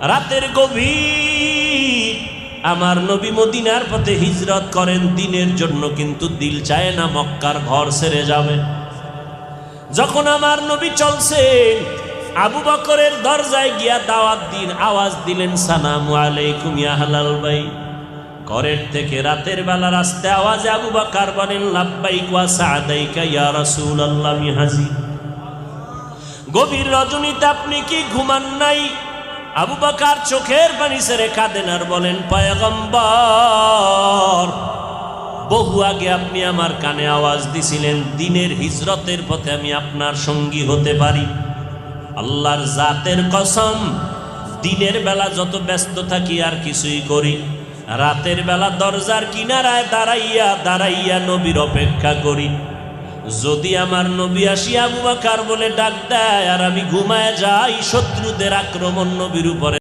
রাতের গভীর আমার নবী মদিনার পথে হিজরত করেন দিনের জন্য, কিন্তু দিল চায় না মক্কার ঘর ছেড়ে যাবে। যখন আমার নবী চলছেন, আবু বকরের দরজায় গিয়া দাওয়াত দিন, আওয়াজ দিলেন সালামু আলাইকুম ইয়া আহলাল বাইত। ঘরের থেকে রাতের বেলা রাস্তে আওয়াজে আবু বকর বলেন লাব্বাইক ওয়া সাদাইকা ইয়া রাসূলুল্লাহ, আমি হাজির। গভীর রজনীতে আপনি কি ঘুমান নাই? আবু বকর চোখের পানি ছেড়ে কাঁদেন আর বলেন পয়গম্বর, বহু আগে আপনি আমার কানে আওয়াজ দিছিলেন দিনের হিজরতের পথে আমি আপনার সঙ্গী হতে পারি। আল্লাহর জাতের কসম, দিনের বেলা যত ব্যস্ত থাকি আর কিছুই করি, রাতের বেলা দরজার কিনারায় দাঁড়াইয়া দাঁড়াইয়া নবীর অপেক্ষা করি। যদি আমার নবী আসি আবু বকর বলে ডাক দেয় আর আমি ঘুমায় যাই, শত্রুদের আক্রমণ নবীর উপরে